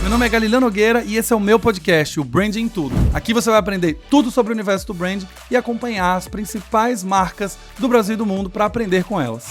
Meu nome é Galileu Nogueira e esse é o meu podcast, o Branding em Tudo. Aqui você vai aprender tudo sobre o universo do branding e acompanhar as principais marcas do Brasil e do mundo para aprender com elas.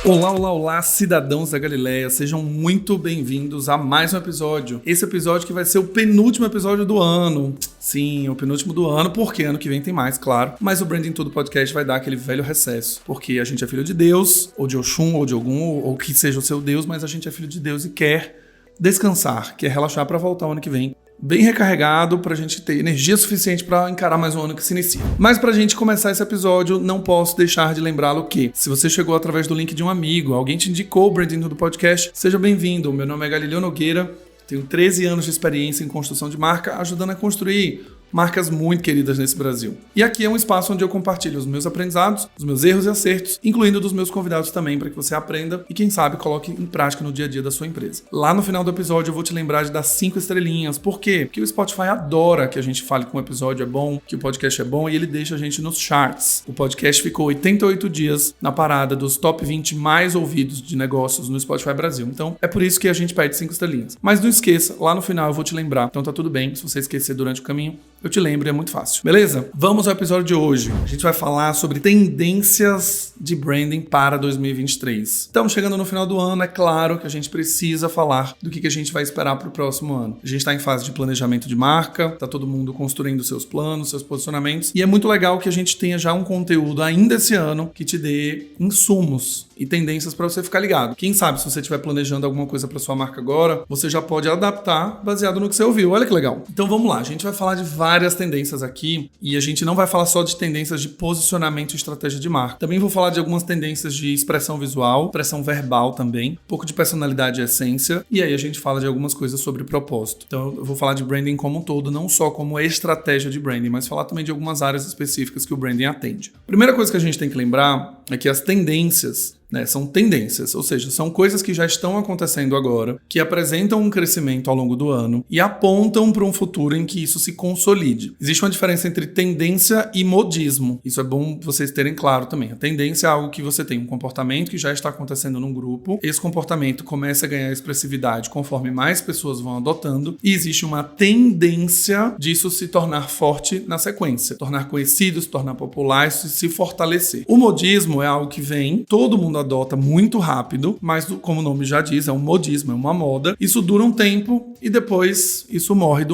Olá, cidadãos da Galileia, sejam muito bem-vindos a mais um episódio. Esse episódio que vai ser o penúltimo episódio do ano. Sim, o penúltimo do ano, porque ano que vem tem mais, claro. Mas o Branding Tudo Podcast vai dar aquele velho recesso, porque a gente é filho de Deus, ou de Oxum, ou de Ogum, ou que seja o seu Deus, mas a gente é filho de Deus e quer descansar, quer relaxar para voltar o ano que vem bem recarregado pra gente ter energia suficiente pra encarar mais um ano que se inicia. Mas pra gente começar esse episódio, não posso deixar de lembrá-lo que, se você chegou através do link de um amigo, alguém te indicou o Branding Tudo Podcast, seja bem-vindo. Meu nome é Galileu Nogueira, tenho 13 anos de experiência em construção de marca, ajudando a construir marcas muito queridas nesse Brasil. E aqui é um espaço onde eu compartilho os meus aprendizados, os meus erros e acertos, incluindo dos meus convidados também, para que você aprenda e, quem sabe, coloque em prática no dia a dia da sua empresa. Lá no final do episódio eu vou te lembrar de dar 5 estrelinhas. Por quê? Porque o Spotify adora que a gente fale que um episódio é bom, que o podcast é bom, e ele deixa a gente nos charts. O podcast ficou 88 dias na parada dos top 20 mais ouvidos de negócios no Spotify Brasil. Então, é por isso que a gente pede 5 estrelinhas. Mas não esqueça, lá no final eu vou te lembrar. Então tá tudo bem, se você esquecer durante o caminho, eu te lembro, é muito fácil. Beleza? Vamos ao episódio de hoje. A gente vai falar sobre tendências de branding para 2023. Estamos chegando no final do ano, é claro que a gente precisa falar do que a gente vai esperar para o próximo ano. A gente está em fase de planejamento de marca, está todo mundo construindo seus planos, seus posicionamentos, e é muito legal que a gente tenha já um conteúdo ainda esse ano que te dê insumos e tendências para você ficar ligado. Quem sabe, se você estiver planejando alguma coisa para sua marca agora, você já pode adaptar baseado no que você ouviu. Olha que legal. Então vamos lá, a gente vai falar de várias tendências aqui e a gente não vai falar só de tendências de posicionamento e estratégia de marca. Também vou falar de algumas tendências de expressão visual, expressão verbal também, um pouco de personalidade e essência, e aí a gente fala de algumas coisas sobre propósito. Então eu vou falar de branding como um todo, não só como estratégia de branding, mas falar também de algumas áreas específicas que o branding atende. Primeira coisa que a gente tem que lembrar é que as tendências, são tendências, ou seja, são coisas que já estão acontecendo agora, que apresentam um crescimento ao longo do ano e apontam para um futuro em que isso se consolide. Existe uma diferença entre tendência e modismo. Isso é bom vocês terem claro também. A tendência é algo que você tem um comportamento que já está acontecendo num grupo, esse comportamento começa a ganhar expressividade conforme mais pessoas vão adotando e existe uma tendência disso se tornar forte na sequência, tornar conhecido, se tornar popular, se fortalecer. O modismo é algo que vem, todo mundo adota muito rápido, mas como o nome já diz, é um modismo, é uma moda. Isso dura um tempo e depois isso morre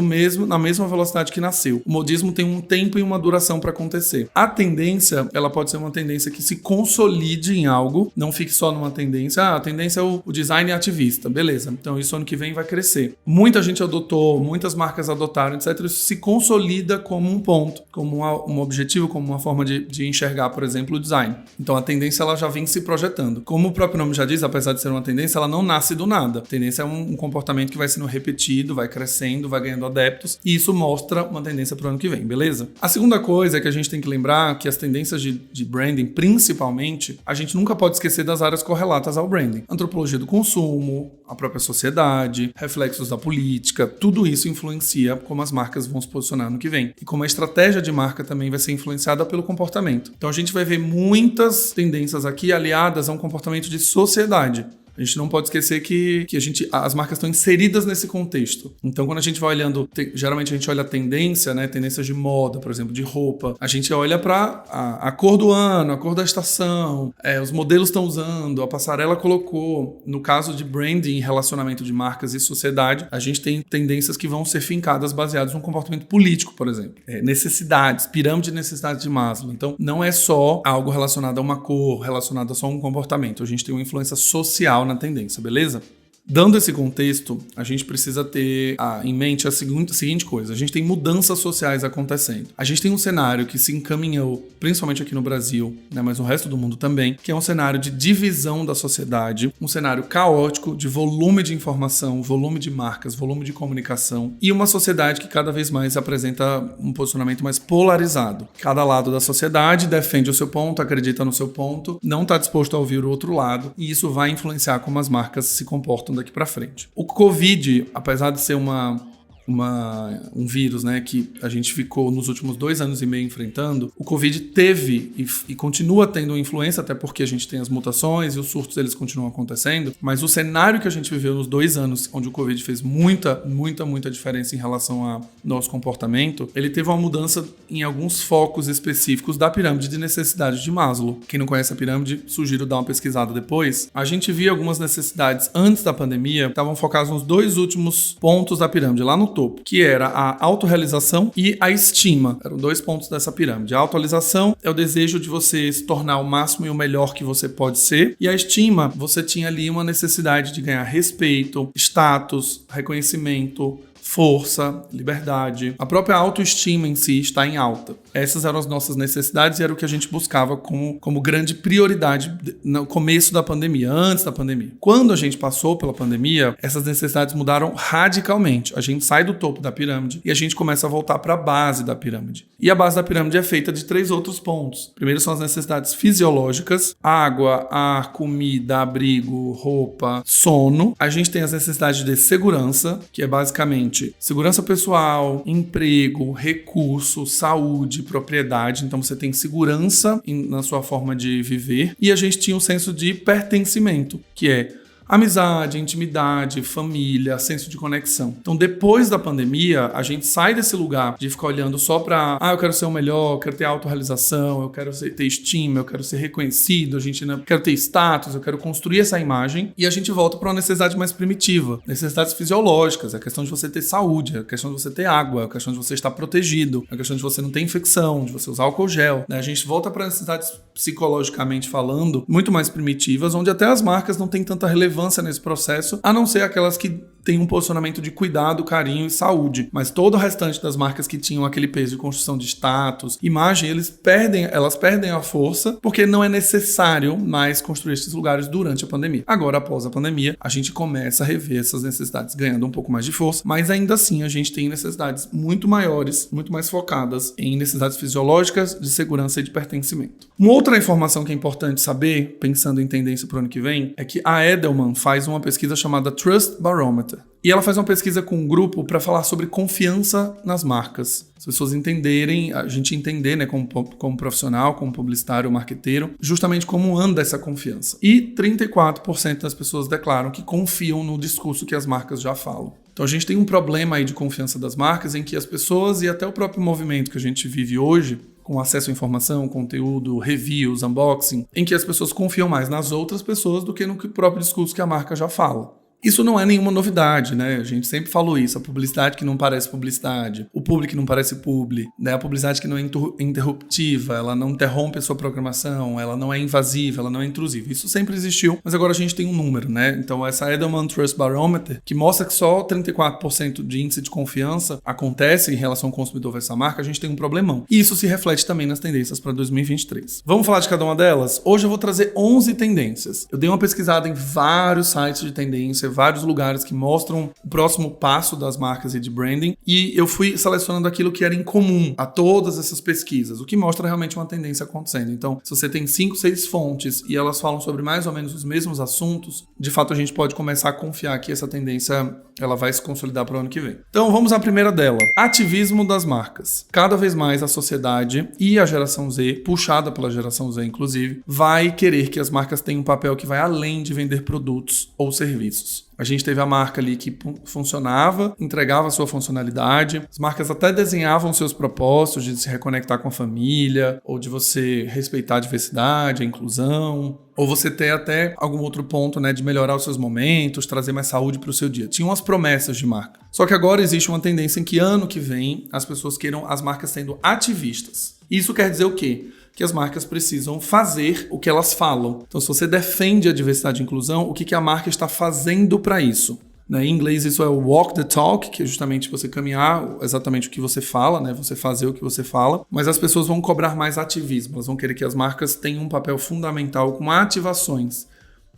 na mesma velocidade que nasceu. O modismo tem um tempo e uma duração para acontecer. A tendência, ela pode ser uma tendência que se consolide em algo, não fique só numa tendência. A tendência é o design ativista, beleza. Então isso ano que vem vai crescer. Muita gente adotou, muitas marcas adotaram, etc. Isso se consolida como um ponto, como um objetivo, como uma forma de enxergar, por exemplo, o design. Então a tendência ela já vem se projetando. Como o próprio nome já diz, apesar de ser uma tendência, ela não nasce do nada. A tendência é um comportamento que vai sendo repetido, vai crescendo, vai ganhando adeptos, e isso mostra uma tendência para o ano que vem, beleza? A segunda coisa é que a gente tem que lembrar que as tendências de branding, principalmente, a gente nunca pode esquecer das áreas correlatas ao branding. Antropologia do consumo, a própria sociedade, reflexos da política, tudo isso influencia como as marcas vão se posicionar no que vem. E como a estratégia de marca também vai ser influenciada pelo comportamento. Então a gente vai ver muitas tendências aqui aliadas a um comportamento de sociedade. A gente não pode esquecer que as marcas estão inseridas nesse contexto. Então, quando a gente vai olhando, geralmente a gente olha a tendência, tendências de moda, por exemplo, de roupa. A gente olha para a cor do ano, a cor da estação, os modelos estão usando, a passarela colocou. No caso de branding, relacionamento de marcas e sociedade, a gente tem tendências que vão ser fincadas baseadas num comportamento político, por exemplo. Necessidades, pirâmide de necessidades de Maslow. Então, não é só algo relacionado a uma cor, relacionado a só um comportamento. A gente tem uma influência social na tendência, beleza? Dando esse contexto, a gente precisa ter em mente a seguinte coisa. A gente tem mudanças sociais acontecendo. A gente tem um cenário que se encaminhou, principalmente aqui no Brasil, mas no resto do mundo também, que é um cenário de divisão da sociedade, um cenário caótico de volume de informação, volume de marcas, volume de comunicação e uma sociedade que cada vez mais apresenta um posicionamento mais polarizado. Cada lado da sociedade defende o seu ponto, acredita no seu ponto, não está disposto a ouvir o outro lado e isso vai influenciar como as marcas se comportam daqui para frente. O Covid, apesar de ser uma um vírus, né, que a gente ficou nos últimos 2 anos e meio enfrentando, o Covid teve e continua tendo influência, até porque a gente tem as mutações e os surtos eles continuam acontecendo, mas o cenário que a gente viveu nos 2 anos, onde o Covid fez muita diferença em relação ao nosso comportamento, ele teve uma mudança em alguns focos específicos da pirâmide de necessidades de Maslow. Quem não conhece a pirâmide, sugiro dar uma pesquisada depois. A gente via algumas necessidades antes da pandemia, estavam focadas nos 2 últimos pontos da pirâmide, lá no topo, que era a autorrealização e a estima. Eram 2 pontos dessa pirâmide. A autorrealização é o desejo de você se tornar o máximo e o melhor que você pode ser, e a estima, você tinha ali uma necessidade de ganhar respeito, status, reconhecimento, força, liberdade. A própria autoestima em si está em alta. Essas eram as nossas necessidades e era o que a gente buscava como grande prioridade no começo da pandemia, antes da pandemia. Quando a gente passou pela pandemia, essas necessidades mudaram radicalmente. A gente sai do topo da pirâmide e a gente começa a voltar para a base da pirâmide. E a base da pirâmide é feita de 3 outros pontos. Primeiro são as necessidades fisiológicas: água, ar, comida, abrigo, roupa, sono. A gente tem as necessidades de segurança, que é basicamente segurança pessoal, emprego, recurso, saúde, propriedade. Então você tem segurança na sua forma de viver. E a gente tinha um senso de pertencimento, que é amizade, intimidade, família, senso de conexão. Então, depois da pandemia, a gente sai desse lugar de ficar olhando só para eu quero ser o melhor, eu quero ter autorrealização, eu quero ter estima, eu quero ser reconhecido, quero ter status, eu quero construir essa imagem, e a gente volta para uma necessidade mais primitiva, necessidades fisiológicas, a questão de você ter saúde, a questão de você ter água, a questão de você estar protegido, a questão de você não ter infecção, de você usar álcool gel, né? A gente volta para necessidades psicologicamente falando, muito mais primitivas, onde até as marcas não têm tanta relevância nesse processo, a não ser aquelas que têm um posicionamento de cuidado, carinho e saúde. Mas todo o restante das marcas que tinham aquele peso de construção de status, imagem, elas perdem a força porque não é necessário mais construir esses lugares durante a pandemia. Agora, após a pandemia, a gente começa a rever essas necessidades ganhando um pouco mais de força, mas ainda assim a gente tem necessidades muito maiores, muito mais focadas em necessidades fisiológicas, de segurança e de pertencimento. Uma outra informação que é importante saber, pensando em tendência para o ano que vem, é que a Edelman faz uma pesquisa chamada Trust Barometer. E ela faz uma pesquisa com um grupo para falar sobre confiança nas marcas. As pessoas entenderem, a gente entender, né, como profissional, como publicitário, marqueteiro, justamente como anda essa confiança. E 34% das pessoas declaram que confiam no discurso que as marcas já falam. Então a gente tem um problema aí de confiança das marcas em que as pessoas e até o próprio movimento que a gente vive hoje, com acesso à informação, conteúdo, reviews, unboxing, em que as pessoas confiam mais nas outras pessoas do que no próprio discurso que a marca já fala. Isso não é nenhuma novidade, né? A gente sempre falou isso, a publicidade que não parece publicidade, o publi que não parece publi, né? A publicidade que não é interruptiva, ela não interrompe a sua programação, ela não é invasiva, ela não é intrusiva. Isso sempre existiu, mas agora a gente tem um número, né? Então essa Edelman Trust Barometer, que mostra que só 34% de índice de confiança acontece em relação ao consumidor versus a marca, a gente tem um problemão. E isso se reflete também nas tendências para 2023. Vamos falar de cada uma delas? Hoje eu vou trazer 11 tendências. Eu dei uma pesquisada em vários sites de tendência, vários lugares que mostram o próximo passo das marcas e de branding, e eu fui selecionando aquilo que era em comum a todas essas pesquisas, o que mostra realmente uma tendência acontecendo. Então, se você tem 5, 6 fontes e elas falam sobre mais ou menos os mesmos assuntos, de fato a gente pode começar a confiar que essa tendência ela vai se consolidar para o ano que vem. Então, vamos à primeira dela. Ativismo das marcas. Cada vez mais a sociedade e a geração Z, puxada pela geração Z inclusive, vai querer que as marcas tenham um papel que vai além de vender produtos ou serviços. A gente teve a marca ali que funcionava, entregava a sua funcionalidade. As marcas até desenhavam seus propósitos de se reconectar com a família, ou de você respeitar a diversidade, a inclusão, ou você ter até algum outro ponto, né, de melhorar os seus momentos, trazer mais saúde para o seu dia. Tinham umas promessas de marca. Só que agora existe uma tendência em que ano que vem as pessoas queiram as marcas sendo ativistas. Isso quer dizer o quê? Que as marcas precisam fazer o que elas falam. Então, se você defende a diversidade e inclusão, o que a marca está fazendo para isso? Em inglês, isso é o walk the talk, que é justamente você caminhar exatamente o que você fala, né? Você fazer o que você fala. Mas as pessoas vão cobrar mais ativismo. Elas vão querer que as marcas tenham um papel fundamental com ativações.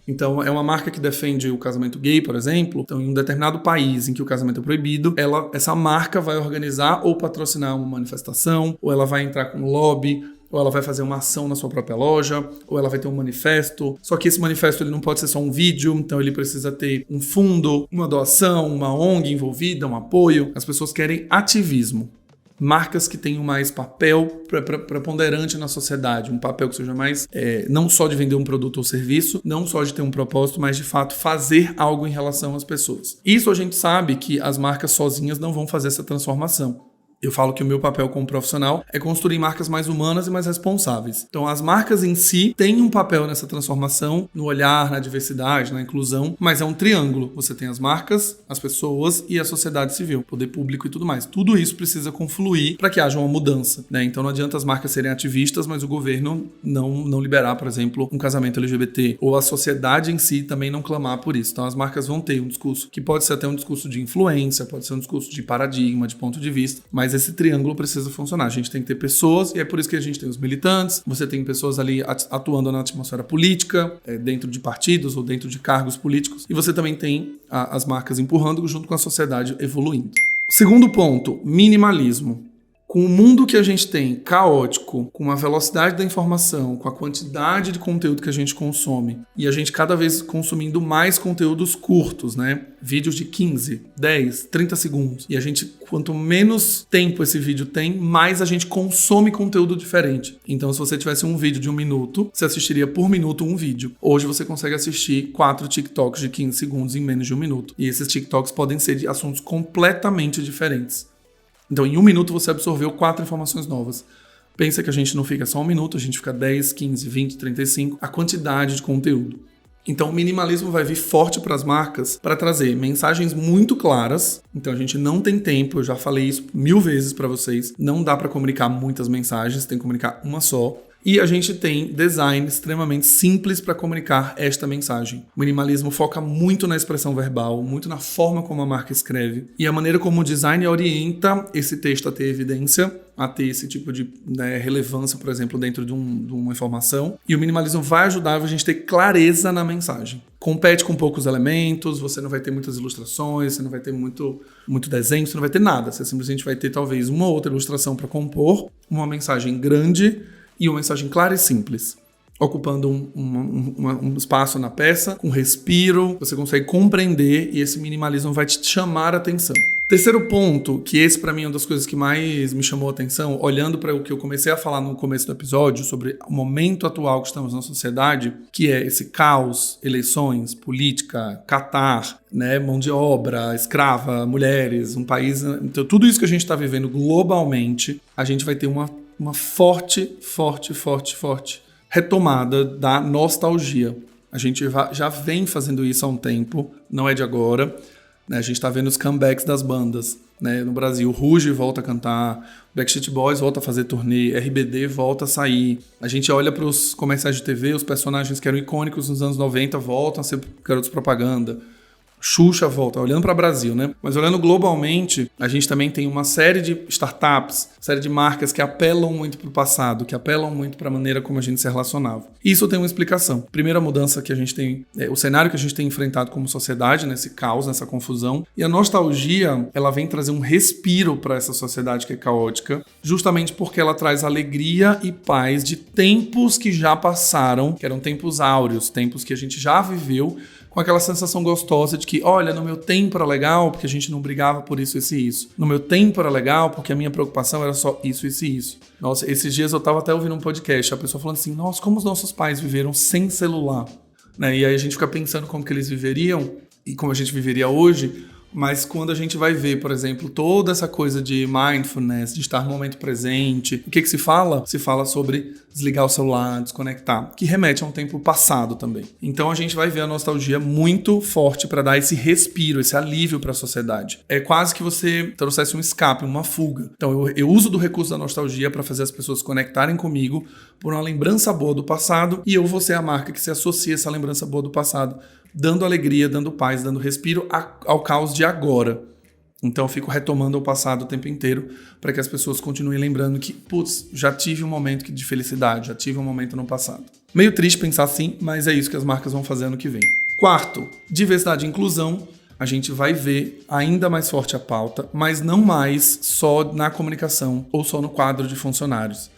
Então, é uma marca que defende o casamento gay, por exemplo. Então, em um determinado país em que o casamento é proibido, essa marca vai organizar ou patrocinar uma manifestação, ou ela vai entrar com lobby ou ela vai fazer uma ação na sua própria loja, ou ela vai ter um manifesto. Só que esse manifesto ele não pode ser só um vídeo, então ele precisa ter um fundo, uma doação, uma ONG envolvida, um apoio. As pessoas querem ativismo. Marcas que tenham mais papel preponderante na sociedade, um papel que seja mais não só de vender um produto ou serviço, não só de ter um propósito, mas de fato fazer algo em relação às pessoas. Isso a gente sabe que as marcas sozinhas não vão fazer essa transformação. Eu falo que o meu papel como profissional é construir marcas mais humanas e mais responsáveis. Então, as marcas em si têm um papel nessa transformação, no olhar, na diversidade, na inclusão, mas é um triângulo. Você tem as marcas, as pessoas e a sociedade civil, poder público e tudo mais. Tudo isso precisa confluir para que haja uma mudança, né? Então, não adianta as marcas serem ativistas, mas o governo não liberar, por exemplo, um casamento LGBT, ou a sociedade em si também não clamar por isso. Então, as marcas vão ter um discurso que pode ser até um discurso de influência, pode ser um discurso de paradigma, de ponto de vista, mas esse triângulo precisa funcionar. A gente tem que ter pessoas, e é por isso que a gente tem os militantes, você tem pessoas ali atuando na atmosfera política, dentro de partidos ou dentro de cargos políticos, e você também tem as marcas empurrando junto com a sociedade evoluindo. Segundo ponto, minimalismo. Com o mundo que a gente tem, caótico, com a velocidade da informação, com a quantidade de conteúdo que a gente consome, e a gente cada vez consumindo mais conteúdos curtos, né? Vídeos de 15, 10, 30 segundos. E a gente, quanto menos tempo esse vídeo tem, mais a gente consome conteúdo diferente. Então, se você tivesse um vídeo de 1 minuto, você assistiria por minuto um vídeo. Hoje você consegue assistir 4 TikToks de 15 segundos em menos de 1 minuto. E esses TikToks podem ser de assuntos completamente diferentes. Então, em 1 minuto, você absorveu 4 informações novas. Pensa que a gente não fica só 1 minuto, a gente fica 10, 15, 20, 35, a quantidade de conteúdo. Então, o minimalismo vai vir forte para as marcas para trazer mensagens muito claras. Então, a gente não tem tempo, eu já falei isso 1000 vezes para vocês. Não dá para comunicar muitas mensagens, tem que comunicar uma só. E a gente tem design extremamente simples para comunicar esta mensagem. O minimalismo foca muito na expressão verbal, muito na forma como a marca escreve e a maneira como o design orienta esse texto a ter evidência, a ter esse tipo de relevância, por exemplo, dentro de uma informação. E o minimalismo vai ajudar a gente a ter clareza na mensagem. Compete com poucos elementos, você não vai ter muitas ilustrações, você não vai ter muito desenho, você não vai ter nada. Você simplesmente vai ter talvez uma ou outra ilustração para compor, uma mensagem grande e uma mensagem clara e simples, ocupando um espaço na peça, com respiro, você consegue compreender e esse minimalismo vai te chamar a atenção. Terceiro ponto, que esse para mim é uma das coisas que mais me chamou a atenção, olhando para o que eu comecei a falar no começo do episódio, sobre o momento atual que estamos na sociedade, que é esse caos, eleições, política, Catar, né, mão de obra, escrava, mulheres, um país... Então, tudo isso que a gente está vivendo globalmente, a gente vai ter uma forte retomada da nostalgia. A gente já vem fazendo isso há um tempo, não é de agora, né? A gente está vendo os comebacks das bandas, né? No Brasil, Ruge volta a cantar, Backstreet Boys volta a fazer turnê, RBD volta a sair. A gente olha para os comerciais de TV, os personagens que eram icônicos nos anos 90 voltam a ser garotos propaganda. Xuxa volta, olhando para o Brasil, né? Mas olhando globalmente, a gente também tem uma série de startups, série de marcas que apelam muito para o passado, que apelam muito para a maneira como a gente se relacionava. Isso tem uma explicação. Primeira mudança que a gente tem, o cenário que a gente tem enfrentado como sociedade, nesse caos, nessa confusão. E a nostalgia, ela vem trazer um respiro para essa sociedade que é caótica, justamente porque ela traz alegria e paz de tempos que já passaram, que eram tempos áureos, tempos que a gente já viveu, com aquela sensação gostosa de que, olha, no meu tempo era legal porque a gente não brigava por isso, isso e isso. No meu tempo era legal porque a minha preocupação era só isso, isso e isso. Nossa, esses dias eu tava até ouvindo um podcast, a pessoa falando assim, nossa, como os nossos pais viveram sem celular, né? E aí a gente fica pensando como que eles viveriam e como a gente viveria hoje. Mas quando a gente vai ver, por exemplo, toda essa coisa de mindfulness, de estar no momento presente, o que se fala? Se fala sobre desligar o celular, desconectar, que remete a um tempo passado também. Então a gente vai ver a nostalgia muito forte para dar esse respiro, esse alívio para a sociedade. É quase que você trouxesse um escape, uma fuga. Então eu uso do recurso da nostalgia para fazer as pessoas conectarem comigo por uma lembrança boa do passado e eu vou ser a marca que se associa a essa lembrança boa do passado, dando alegria, dando paz, dando respiro ao caos de agora. Então eu fico retomando o passado o tempo inteiro para que as pessoas continuem lembrando que, putz, já tive um momento de felicidade, já tive um momento no passado. Meio triste pensar assim, mas é isso que as marcas vão fazer ano que vem. Quarto, diversidade e inclusão. A gente vai ver ainda mais forte a pauta, mas não mais só na comunicação ou só no quadro de funcionários.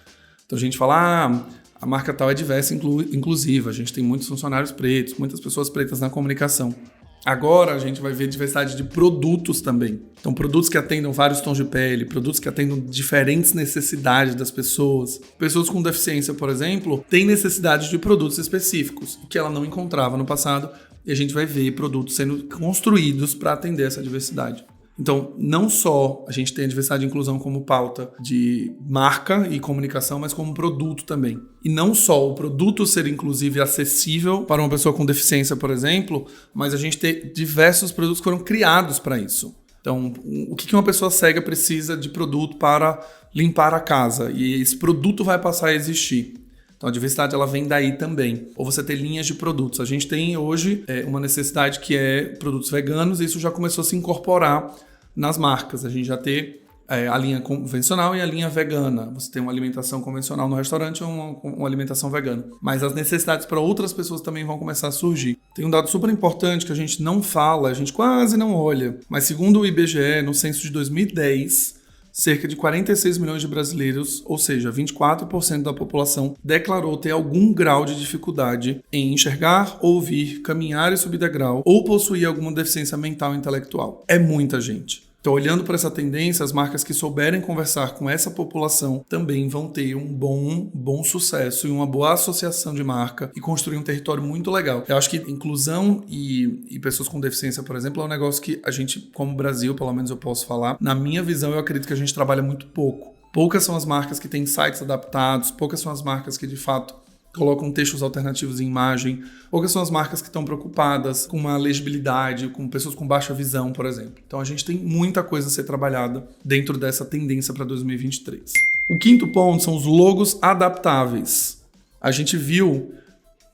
Então a gente fala, a marca tal é diversa e inclusiva, a gente tem muitos funcionários pretos, muitas pessoas pretas na comunicação. Agora a gente vai ver diversidade de produtos também. Então, produtos que atendam vários tons de pele, produtos que atendam diferentes necessidades das pessoas. Pessoas com deficiência, por exemplo, têm necessidade de produtos específicos que ela não encontrava no passado, e a gente vai ver produtos sendo construídos para atender essa diversidade. Então, não só a gente tem a diversidade e inclusão como pauta de marca e comunicação, mas como produto também. E não só o produto ser inclusivo e acessível para uma pessoa com deficiência, por exemplo, mas a gente tem diversos produtos que foram criados para isso. Então, o que uma pessoa cega precisa de produto para limpar a casa? E esse produto vai passar a existir. Então a diversidade ela vem daí também. Ou você ter linhas de produtos. A gente tem hoje uma necessidade que é produtos veganos, e isso já começou a se incorporar nas marcas. A gente já tem a linha convencional e a linha vegana. Você tem uma alimentação convencional no restaurante ou uma alimentação vegana. Mas as necessidades para outras pessoas também vão começar a surgir. Tem um dado super importante que a gente não fala, a gente quase não olha. Mas segundo o IBGE, no censo de 2010, cerca de 46 milhões de brasileiros, ou seja, 24% da população, declarou ter algum grau de dificuldade em enxergar, ouvir, caminhar e subir degrau, ou possuir alguma deficiência mental e intelectual. É muita gente. Então, olhando para essa tendência, as marcas que souberem conversar com essa população também vão ter um bom sucesso e uma boa associação de marca e construir um território muito legal. Eu acho que inclusão e pessoas com deficiência, por exemplo, é um negócio que a gente, como Brasil, pelo menos eu posso falar, na minha visão, eu acredito que a gente trabalha muito pouco. Poucas são as marcas que têm sites adaptados, poucas são as marcas que, de fato, colocam textos alternativos em imagem, ou que são as marcas que estão preocupadas com uma legibilidade, com pessoas com baixa visão, por exemplo. Então a gente tem muita coisa a ser trabalhada dentro dessa tendência para 2023. O quinto ponto são os logos adaptáveis. A gente viu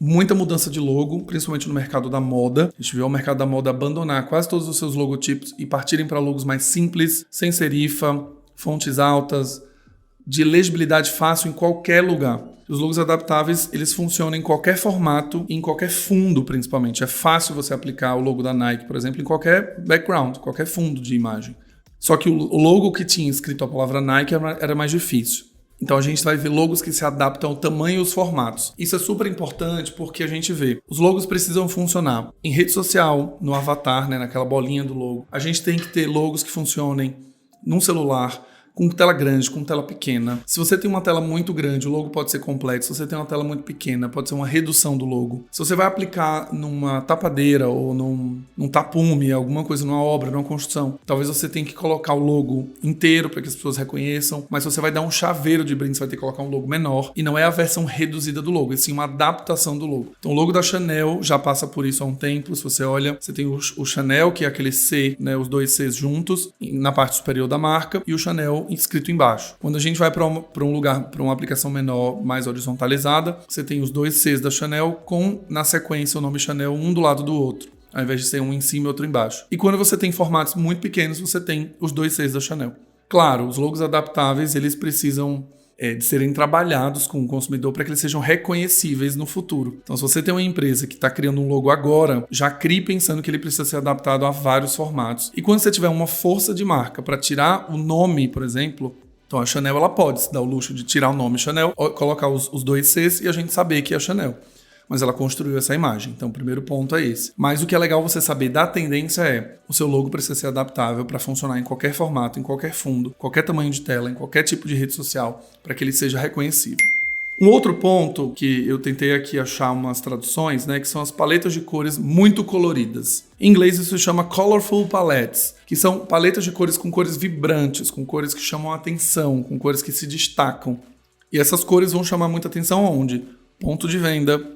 muita mudança de logo, principalmente no mercado da moda. A gente viu o mercado da moda abandonar quase todos os seus logotipos e partirem para logos mais simples, sem serifa, fontes altas, de legibilidade fácil em qualquer lugar. Os logos adaptáveis, eles funcionam em qualquer formato, em qualquer fundo, principalmente. É fácil você aplicar o logo da Nike, por exemplo, em qualquer background, qualquer fundo de imagem. Só que o logo que tinha escrito a palavra Nike era mais difícil. Então a gente vai ver logos que se adaptam ao tamanho e os formatos. Isso é super importante porque a gente vê, os logos precisam funcionar em rede social, no avatar, né, naquela bolinha do logo. A gente tem que ter logos que funcionem num celular, com tela grande, com tela pequena. Se você tem uma tela muito grande, o logo pode ser complexo. Se você tem uma tela muito pequena, pode ser uma redução do logo. Se você vai aplicar numa tapadeira ou num tapume, alguma coisa, numa obra, numa construção, talvez você tenha que colocar o logo inteiro para que as pessoas reconheçam, mas se você vai dar um chaveiro de brinde, você vai ter que colocar um logo menor, e não é a versão reduzida do logo, é sim uma adaptação do logo. Então o logo da Chanel já passa por isso há um tempo. Se você olha, você tem o Chanel, que é aquele C, né, os dois Cs juntos, na parte superior da marca, e o Chanel escrito embaixo. Quando a gente vai para um lugar, para uma aplicação menor, mais horizontalizada, você tem os dois Cs da Chanel com, na sequência, o nome Chanel um do lado do outro, ao invés de ser um em cima e outro embaixo. E quando você tem formatos muito pequenos, você tem os dois Cs da Chanel. Claro, os logos adaptáveis, eles precisam de serem trabalhados com o consumidor para que eles sejam reconhecíveis no futuro. Então, se você tem uma empresa que está criando um logo agora, já crie pensando que ele precisa ser adaptado a vários formatos. E quando você tiver uma força de marca para tirar o nome, por exemplo, então a Chanel ela pode se dar o luxo de tirar o nome Chanel, colocar os dois Cs e a gente saber que é a Chanel. Mas ela construiu essa imagem. Então, o primeiro ponto é esse. Mas o que é legal você saber da tendência é o seu logo precisa ser adaptável para funcionar em qualquer formato, em qualquer fundo, qualquer tamanho de tela, em qualquer tipo de rede social, para que ele seja reconhecível. Um outro ponto que eu tentei aqui achar umas traduções, né, que são as paletas de cores muito coloridas. Em inglês isso se chama colorful palettes, que são paletas de cores com cores vibrantes, com cores que chamam a atenção, com cores que se destacam. E essas cores vão chamar muita atenção onde? Ponto de venda,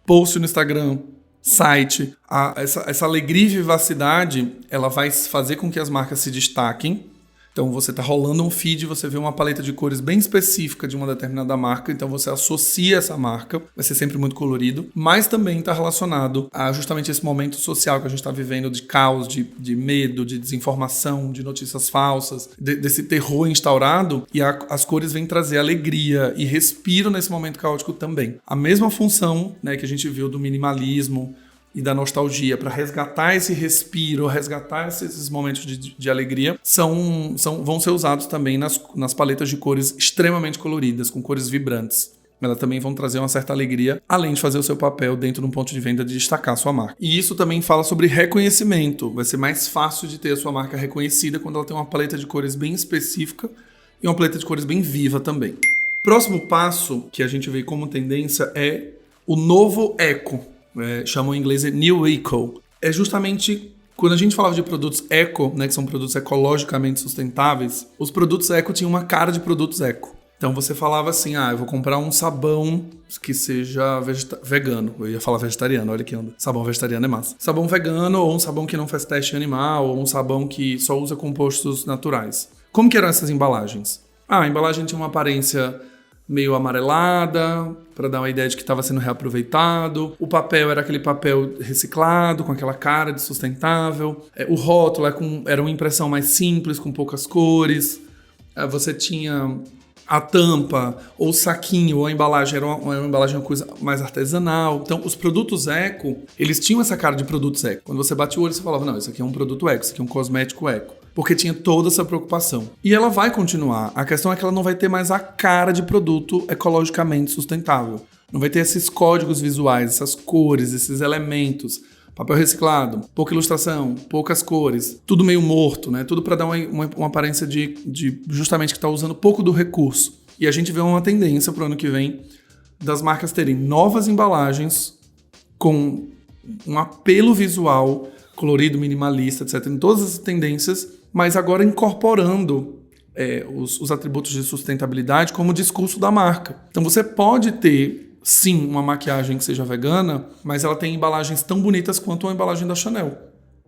post no Instagram, site. Essa alegria e vivacidade, ela vai fazer com que as marcas se destaquem. Então você está rolando um feed, você vê uma paleta de cores bem específica de uma determinada marca, então você associa essa marca, vai ser sempre muito colorido, mas também está relacionado a justamente esse momento social que a gente está vivendo de caos, de medo, de desinformação, de notícias falsas, desse terror instaurado, e as cores vêm trazer alegria e respiro nesse momento caótico também. A mesma função, né, que a gente viu do minimalismo e da nostalgia, para resgatar esse respiro, resgatar esses momentos de alegria, vão ser usados também nas paletas de cores extremamente coloridas, com cores vibrantes. Elas também vão trazer uma certa alegria, além de fazer o seu papel dentro de um ponto de venda de destacar a sua marca. E isso também fala sobre reconhecimento. Vai ser mais fácil de ter a sua marca reconhecida quando ela tem uma paleta de cores bem específica e uma paleta de cores bem viva também. Próximo passo que a gente vê como tendência é o novo eco. Chamam em inglês de New Eco. É justamente quando a gente falava de produtos eco, né, que são produtos ecologicamente sustentáveis, os produtos eco tinham uma cara de produtos eco. Então você falava assim, eu vou comprar um sabão que seja vegano. Eu ia falar vegetariano, olha que onda. Sabão vegetariano é massa. Sabão vegano, ou um sabão que não faz teste animal, ou um sabão que só usa compostos naturais. Como que eram essas embalagens? A embalagem tinha uma aparência meio amarelada, para dar uma ideia de que estava sendo reaproveitado. O papel era aquele papel reciclado, com aquela cara de sustentável. O rótulo era uma impressão mais simples, com poucas cores. Você tinha a tampa, ou o saquinho, ou a embalagem, era uma embalagem, uma coisa mais artesanal. Então, os produtos eco, eles tinham essa cara de produtos eco. Quando você bate o olho, você falava, não, isso aqui é um produto eco, isso aqui é um cosmético eco. Porque tinha toda essa preocupação. E ela vai continuar. A questão é que ela não vai ter mais a cara de produto ecologicamente sustentável. Não vai ter esses códigos visuais, essas cores, esses elementos. Papel reciclado, pouca ilustração, poucas cores, tudo meio morto, né? Tudo para dar uma aparência de justamente que está usando pouco do recurso. E a gente vê uma tendência para o ano que vem das marcas terem novas embalagens com um apelo visual colorido, minimalista, etc. Em todas as tendências, mas agora incorporando os atributos de sustentabilidade como discurso da marca. Então você pode ter, sim, uma maquiagem que seja vegana, mas ela tem embalagens tão bonitas quanto a embalagem da Chanel.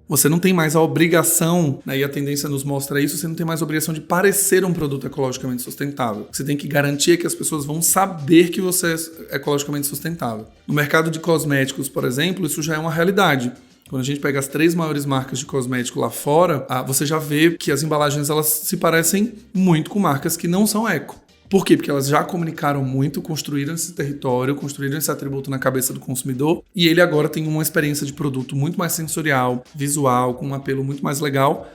Você não tem mais a obrigação, né, e a tendência nos mostra isso, você não tem mais a obrigação de parecer um produto ecologicamente sustentável. Você tem que garantir que as pessoas vão saber que você é ecologicamente sustentável. No mercado de cosméticos, por exemplo, isso já é uma realidade. Quando a gente pega as 3 maiores marcas de cosmético lá fora, você já vê que as embalagens elas se parecem muito com marcas que não são eco. Por quê? Porque elas já comunicaram muito, construíram esse território, construíram esse atributo na cabeça do consumidor e ele agora tem uma experiência de produto muito mais sensorial, visual, com um apelo muito mais legal,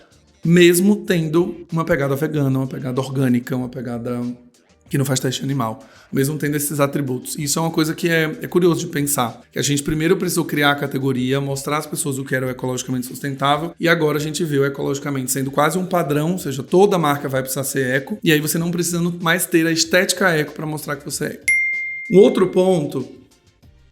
mesmo tendo uma pegada vegana, uma pegada orgânica, uma pegada que não faz teste animal, mesmo tendo esses atributos. E isso é uma coisa que é curioso de pensar, que a gente primeiro precisou criar a categoria, mostrar às pessoas o que era o ecologicamente sustentável, e agora a gente vê o ecologicamente sendo quase um padrão, ou seja, toda marca vai precisar ser eco, e aí você não precisa mais ter a estética eco para mostrar que você é eco. Um outro ponto,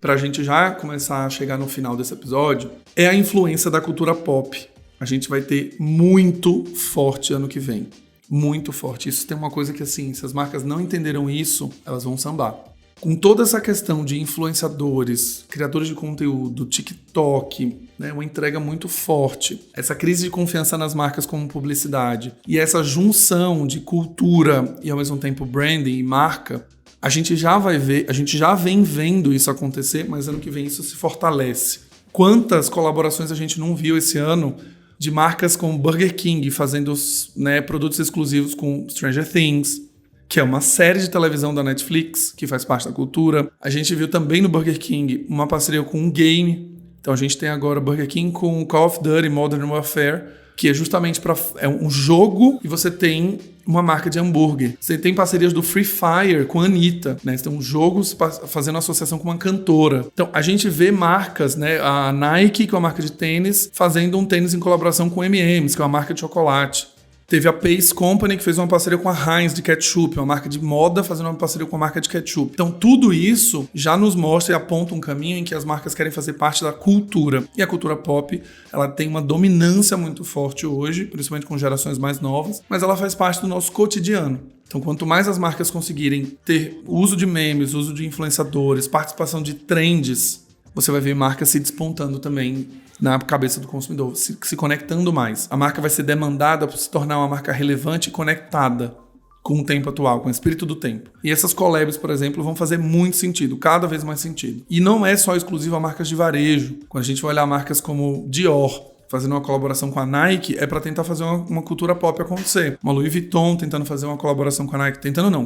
para a gente já começar a chegar no final desse episódio, é a influência da cultura pop. A gente vai ter muito forte ano que vem. Muito forte. Isso tem uma coisa que, assim, se as marcas não entenderam isso, elas vão sambar. Com toda essa questão de influenciadores, criadores de conteúdo, TikTok, né, uma entrega muito forte, essa crise de confiança nas marcas como publicidade e essa junção de cultura e, ao mesmo tempo, branding e marca, a gente já vai ver, a gente já vem vendo isso acontecer, mas ano que vem isso se fortalece. Quantas colaborações a gente não viu esse ano de marcas como Burger King fazendo, né, produtos exclusivos com Stranger Things, que é uma série de televisão da Netflix, que faz parte da cultura. A gente viu também no Burger King uma parceria com um game. Então a gente tem agora Burger King com Call of Duty Modern Warfare, que é justamente é um jogo e você tem uma marca de hambúrguer. Você tem parcerias do Free Fire com a Anitta, né? Você tem um jogo fazendo associação com uma cantora. Então, a gente vê marcas, né? A Nike, que é uma marca de tênis, fazendo um tênis em colaboração com M&M's, que é uma marca de chocolate. Teve a Pace Company, que fez uma parceria com a Heinz de ketchup, uma marca de moda fazendo uma parceria com a marca de ketchup. Então, tudo isso já nos mostra e aponta um caminho em que as marcas querem fazer parte da cultura. E a cultura pop, ela tem uma dominância muito forte hoje, principalmente com gerações mais novas, mas ela faz parte do nosso cotidiano. Então, quanto mais as marcas conseguirem ter uso de memes, uso de influenciadores, participação de trends, você vai ver marcas se despontando também na cabeça do consumidor, se conectando mais. A marca vai ser demandada para se tornar uma marca relevante e conectada com o tempo atual, com o espírito do tempo. E essas collabs, por exemplo, vão fazer muito sentido, cada vez mais sentido. E não é só exclusivo a marcas de varejo. Quando a gente vai olhar marcas como Dior, fazendo uma colaboração com a Nike, é para tentar fazer uma cultura pop acontecer. Uma Louis Vuitton tentando fazer uma colaboração com a Nike,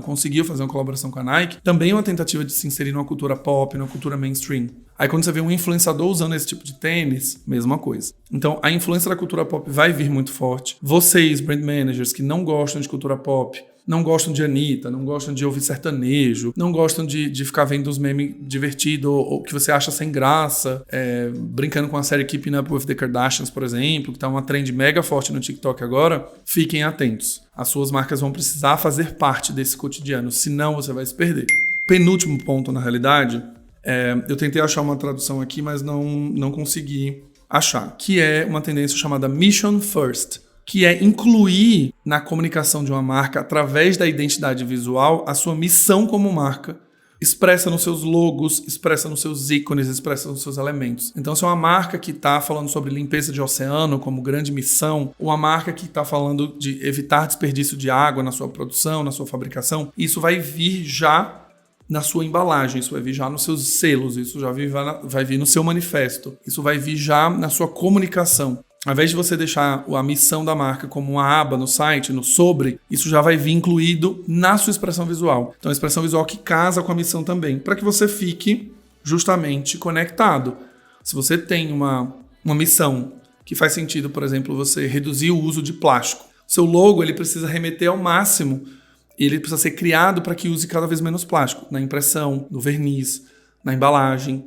conseguiu fazer uma colaboração com a Nike, também é uma tentativa de se inserir numa cultura pop, numa cultura mainstream. Aí quando você vê um influenciador usando esse tipo de tênis, mesma coisa. Então a influência da cultura pop vai vir muito forte. Vocês, brand managers, que não gostam de cultura pop, não gostam de Anitta, não gostam de ouvir sertanejo, não gostam de ficar vendo os memes divertidos ou que você acha sem graça, brincando com a série Keeping Up with the Kardashians, por exemplo, que tá uma trend mega forte no TikTok agora, fiquem atentos. As suas marcas vão precisar fazer parte desse cotidiano, senão você vai se perder. Penúltimo ponto, na realidade, eu tentei achar uma tradução aqui, mas não consegui achar, que é uma tendência chamada Mission First, que é incluir na comunicação de uma marca, através da identidade visual, a sua missão como marca, expressa nos seus logos, expressa nos seus ícones, expressa nos seus elementos. Então, se é uma marca que está falando sobre limpeza de oceano como grande missão, uma marca que está falando de evitar desperdício de água na sua produção, na sua fabricação, isso vai vir já na sua embalagem, isso vai vir já nos seus selos, isso já vai vir no seu manifesto, isso vai vir já na sua comunicação. Ao invés de você deixar a missão da marca como uma aba no site, no sobre, isso já vai vir incluído na sua expressão visual. Então, a expressão visual que casa com a missão também, para que você fique justamente conectado. Se você tem uma missão que faz sentido, por exemplo, você reduzir o uso de plástico, seu logo ele precisa remeter ao máximo e ele precisa ser criado para que use cada vez menos plástico, na impressão, no verniz, na embalagem.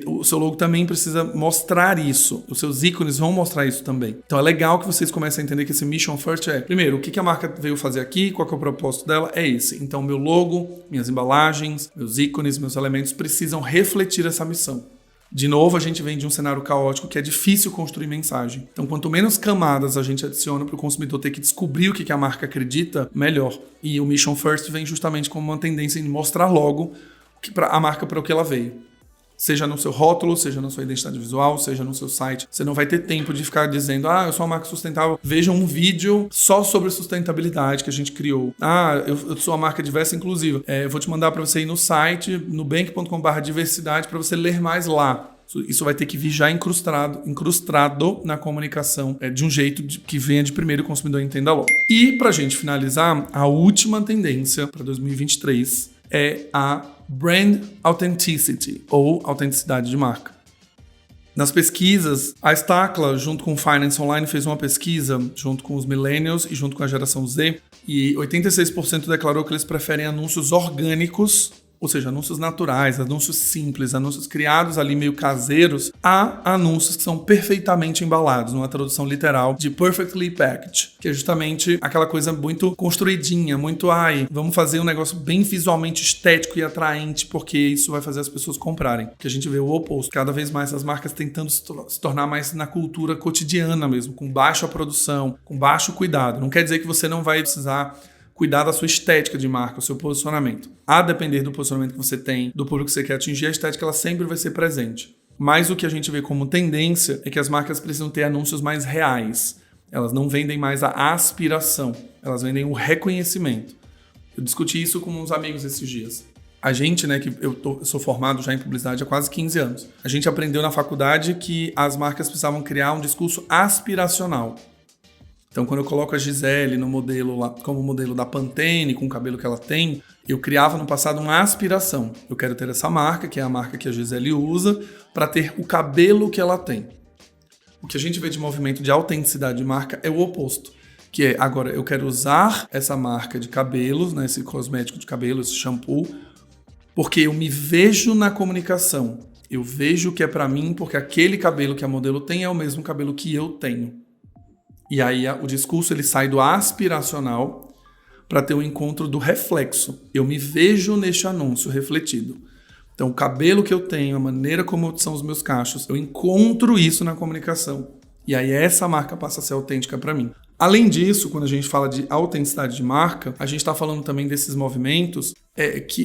O seu logo também precisa mostrar isso. Os seus ícones vão mostrar isso também. Então é legal que vocês comecem a entender que esse Mission First primeiro, o que a marca veio fazer aqui, qual que é o propósito dela, é esse. Então meu logo, minhas embalagens, meus ícones, meus elementos precisam refletir essa missão. De novo, a gente vem de um cenário caótico que é difícil construir mensagem. Então quanto menos camadas a gente adiciona para o consumidor ter que descobrir o que a marca acredita, melhor. E o Mission First vem justamente como uma tendência em mostrar logo a marca para o que ela veio. Seja no seu rótulo, seja na sua identidade visual, seja no seu site. Você não vai ter tempo de ficar dizendo, eu sou uma marca sustentável. Veja um vídeo só sobre sustentabilidade que a gente criou. Eu sou uma marca diversa e inclusiva. Eu vou te mandar para você ir no site, nubank.com/diversidade, para você ler mais lá. Isso vai ter que vir já incrustado na comunicação, de um jeito que venha de primeiro e o consumidor entenda logo. E para a gente finalizar, a última tendência para 2023 é a Brand Authenticity, ou autenticidade de marca. Nas pesquisas, a Stacla, junto com o Finance Online, fez uma pesquisa junto com os millennials e junto com a geração Z, e 86% declarou que eles preferem anúncios orgânicos, ou seja, anúncios naturais, anúncios simples, anúncios criados ali meio caseiros, a anúncios que são perfeitamente embalados, numa tradução literal de perfectly packaged, que é justamente aquela coisa muito construidinha, muito, vamos fazer um negócio bem visualmente estético e atraente, porque isso vai fazer as pessoas comprarem. Que a gente vê o oposto, cada vez mais as marcas tentando se tornar mais na cultura cotidiana mesmo, com baixa produção, com baixo cuidado. Não quer dizer que você não vai precisar cuidar da sua estética de marca, o seu posicionamento. A depender do posicionamento que você tem, do público que você quer atingir, a estética ela sempre vai ser presente. Mas o que a gente vê como tendência é que as marcas precisam ter anúncios mais reais. Elas não vendem mais a aspiração, elas vendem o reconhecimento. Eu discuti isso com uns amigos esses dias. A gente, que eu sou formado já em publicidade há quase 15 anos, a gente aprendeu na faculdade que as marcas precisavam criar um discurso aspiracional. Então, quando eu coloco a Gisele no modelo lá, como modelo da Pantene, com o cabelo que ela tem, eu criava no passado uma aspiração. Eu quero ter essa marca, que é a marca que a Gisele usa, para ter o cabelo que ela tem. O que a gente vê de movimento de autenticidade de marca é o oposto. Que é, agora, eu quero usar essa marca de cabelos, esse cosmético de cabelo, esse shampoo, porque eu me vejo na comunicação. Eu vejo o que é para mim, porque aquele cabelo que a modelo tem é o mesmo cabelo que eu tenho. E aí o discurso ele sai do aspiracional para ter um encontro do reflexo. Eu me vejo neste anúncio refletido. Então o cabelo que eu tenho, a maneira como são os meus cachos, eu encontro isso na comunicação. E aí essa marca passa a ser autêntica para mim. Além disso, quando a gente fala de autenticidade de marca, a gente está falando também desses movimentos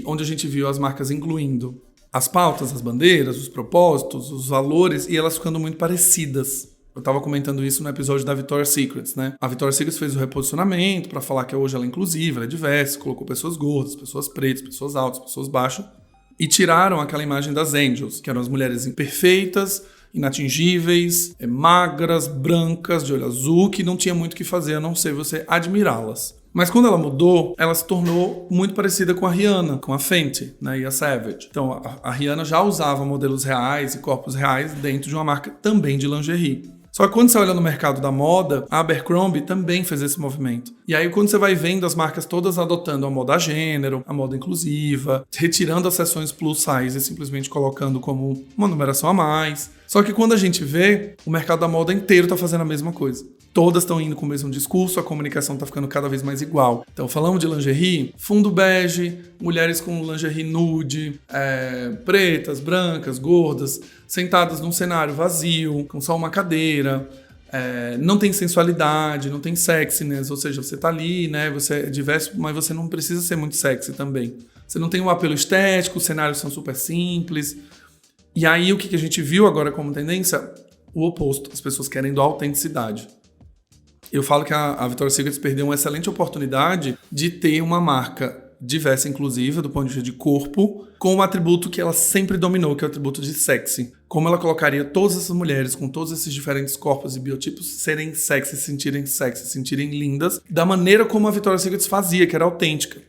onde a gente viu as marcas incluindo as pautas, as bandeiras, os propósitos, os valores e elas ficando muito parecidas. Eu estava comentando isso no episódio da Victoria's Secret, A Victoria's Secret fez o reposicionamento para falar que hoje ela é inclusiva, ela é diversa, colocou pessoas gordas, pessoas pretas, pessoas altas, pessoas baixas, e tiraram aquela imagem das angels, que eram as mulheres imperfeitas, inatingíveis, magras, brancas, de olho azul, que não tinha muito o que fazer a não ser você admirá-las. Mas quando ela mudou, ela se tornou muito parecida com a Rihanna, com a Fenty, né, e a Savage. Então, a Rihanna já usava modelos reais e corpos reais dentro de uma marca também de lingerie. Só que quando você olha no mercado da moda, a Abercrombie também fez esse movimento. E aí quando você vai vendo as marcas todas adotando a moda gênero, a moda inclusiva, retirando as seções plus size e simplesmente colocando como uma numeração a mais. Só que quando a gente vê, o mercado da moda inteiro está fazendo a mesma coisa. Todas estão indo com o mesmo discurso, a comunicação está ficando cada vez mais igual. Então, falamos de lingerie, fundo bege, mulheres com lingerie nude, pretas, brancas, gordas, sentadas num cenário vazio, com só uma cadeira, não tem sensualidade, não tem sexiness, ou seja, você tá ali, né, você é diverso, mas você não precisa ser muito sexy também. Você não tem um apelo estético, os cenários são super simples. E aí, o que a gente viu agora como tendência? O oposto, as pessoas querendo autenticidade. Eu falo que a Victoria's Secret perdeu uma excelente oportunidade de ter uma marca diversa e inclusiva do ponto de vista de corpo, com um atributo que ela sempre dominou, que é o atributo de sexy. Como ela colocaria todas essas mulheres com todos esses diferentes corpos e biotipos serem sexy, se sentirem lindas, da maneira como a Victoria's Secret fazia, que era autêntica.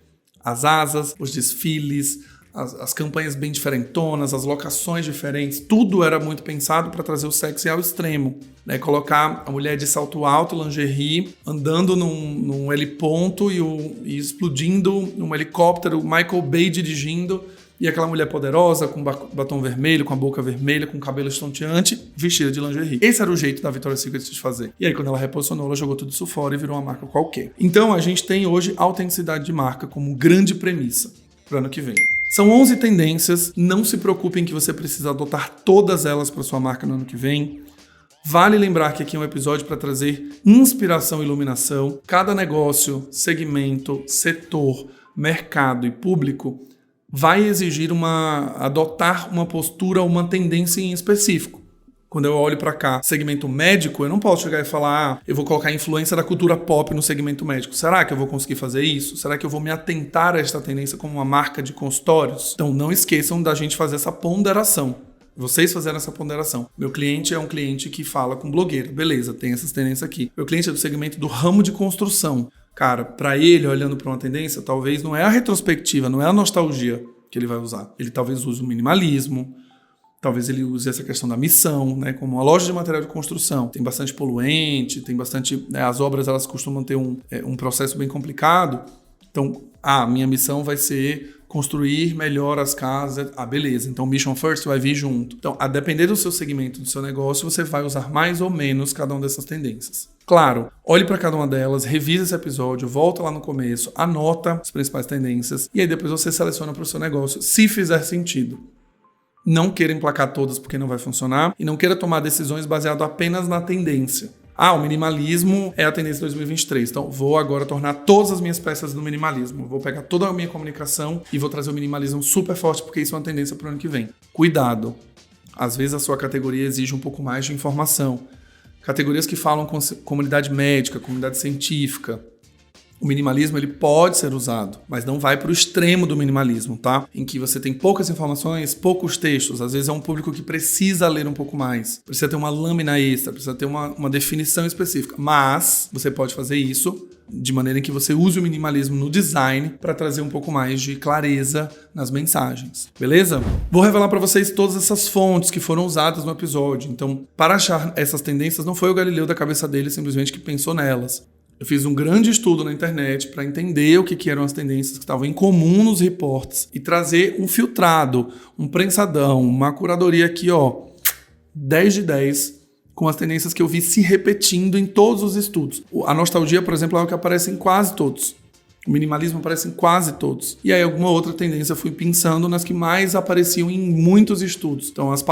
As asas, os desfiles, as campanhas bem diferentonas, as locações diferentes, tudo era muito pensado para trazer o sexy ao extremo, né? Colocar a mulher de salto alto, lingerie, andando num heliponto e explodindo num helicóptero, Michael Bay dirigindo, e aquela mulher poderosa, com batom vermelho, com a boca vermelha, com cabelo estonteante, vestida de lingerie. Esse era o jeito da Victoria's Secret de fazer. E aí, quando ela reposicionou, ela jogou tudo isso fora e virou uma marca qualquer. Então, a gente tem hoje autenticidade de marca como grande premissa para o ano que vem. São 11 tendências, não se preocupem que você precisa adotar todas elas para sua marca no ano que vem. Vale lembrar que aqui é um episódio para trazer inspiração e iluminação. Cada negócio, segmento, setor, mercado e público vai exigir adotar uma postura ou uma tendência em específico. Quando eu olho para cá, segmento médico, eu não posso chegar e falar, eu vou colocar a influência da cultura pop no segmento médico. Será que eu vou conseguir fazer isso? Será que eu vou me atentar a esta tendência como uma marca de consultórios? Então não esqueçam da gente fazer essa ponderação. Vocês fazerem essa ponderação. Meu cliente é um cliente que fala com blogueiro. Beleza, tem essas tendências aqui. Meu cliente é do segmento do ramo de construção. Cara, para ele, olhando para uma tendência, talvez não é a retrospectiva, não é a nostalgia que ele vai usar. Ele talvez use o minimalismo, talvez ele use essa questão da missão, né? Como uma loja de material de construção. Tem bastante poluente, tem bastante... Né? As obras, elas costumam ter um processo bem complicado. Então, minha missão vai ser construir melhor as casas. Beleza. Então, Mission First vai vir junto. Então, a depender do seu segmento, do seu negócio, você vai usar mais ou menos cada uma dessas tendências. Claro, olhe para cada uma delas, revisa esse episódio, volta lá no começo, anota as principais tendências e aí depois você seleciona para o seu negócio, se fizer sentido. Não queira emplacar todas porque não vai funcionar e não queira tomar decisões baseadas apenas na tendência. O minimalismo é a tendência de 2023, então vou agora tornar todas as minhas peças no minimalismo. Vou pegar toda a minha comunicação e vou trazer o minimalismo super forte porque isso é uma tendência para o ano que vem. Cuidado, às vezes a sua categoria exige um pouco mais de informação. Categorias que falam com comunidade médica, comunidade científica. O minimalismo ele pode ser usado, mas não vai para o extremo do minimalismo, tá? Em que você tem poucas informações, poucos textos. Às vezes é um público que precisa ler um pouco mais. Precisa ter uma lâmina extra, precisa ter uma definição específica. Mas você pode fazer isso de maneira em que você use o minimalismo no design para trazer um pouco mais de clareza nas mensagens. Beleza? Vou revelar para vocês todas essas fontes que foram usadas no episódio. Então, para achar essas tendências, não foi o Galileu da cabeça dele simplesmente que pensou nelas. Eu fiz um grande estudo na internet para entender o que eram as tendências que estavam em comum nos reportes e trazer um filtrado, um prensadão, uma curadoria aqui, 10 de 10, com as tendências que eu vi se repetindo em todos os estudos. A nostalgia, por exemplo, é algo que aparece em quase todos. O minimalismo aparece em quase todos. E aí alguma outra tendência eu fui pensando nas que mais apareciam em muitos estudos. Então as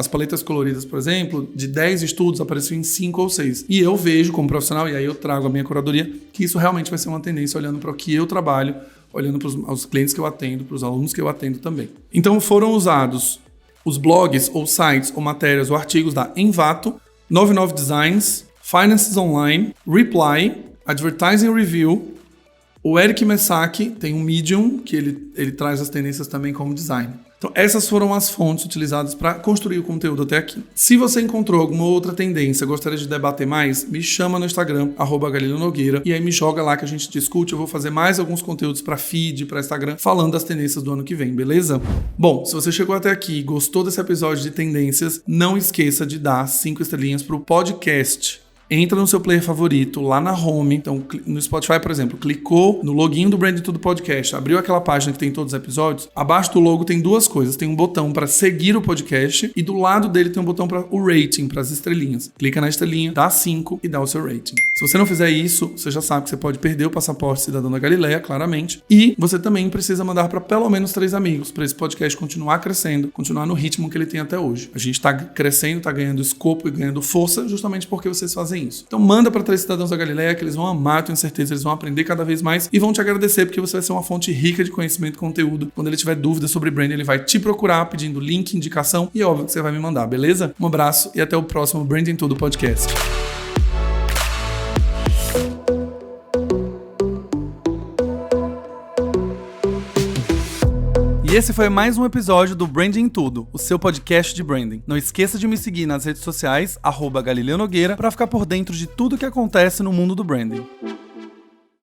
paletas coloridas, por exemplo, de 10 estudos apareciam em 5 ou 6. E eu vejo como profissional, e aí eu trago a minha curadoria, que isso realmente vai ser uma tendência olhando para o que eu trabalho, olhando para os clientes que eu atendo, para os alunos que eu atendo também. Então foram usados os blogs ou sites ou matérias ou artigos da Envato, 99 Designs, Finances Online, Reply, Advertising Review, O Eric Messaki tem um Medium, que ele traz as tendências também como design. Então, essas foram as fontes utilizadas para construir o conteúdo até aqui. Se você encontrou alguma outra tendência, gostaria de debater mais, me chama no Instagram, @GalileoNogueira, e aí me joga lá que a gente discute. Eu vou fazer mais alguns conteúdos para feed, para Instagram, falando das tendências do ano que vem, beleza? Bom, se você chegou até aqui e gostou desse episódio de tendências, não esqueça de dar 5 estrelinhas pro podcast. Entra no seu player favorito, lá na home. Então, no Spotify, por exemplo, clicou no login do Branding Tudo Podcast, abriu aquela página que tem todos os episódios. Abaixo do logo tem duas coisas. Tem um botão para seguir o podcast e do lado dele tem um botão para o rating, para as estrelinhas. Clica na estrelinha, dá 5 e dá o seu rating. Se você não fizer isso, você já sabe que você pode perder o passaporte cidadão da Galileia, claramente. E você também precisa mandar para pelo menos 3 amigos, para esse podcast continuar crescendo, continuar no ritmo que ele tem até hoje. A gente está crescendo, está ganhando escopo e ganhando força justamente porque vocês fazem isso. Então manda para 3 cidadãos da Galileia que eles vão amar, eu tenho certeza, eles vão aprender cada vez mais e vão te agradecer porque você vai ser uma fonte rica de conhecimento e conteúdo. Quando ele tiver dúvidas sobre branding, ele vai te procurar pedindo link, indicação e é óbvio que você vai me mandar, beleza? Um abraço e até o próximo Branding Tudo Podcast. E esse foi mais um episódio do Branding Tudo, o seu podcast de branding. Não esqueça de me seguir nas redes sociais, @GalileoNogueira, para ficar por dentro de tudo que acontece no mundo do branding.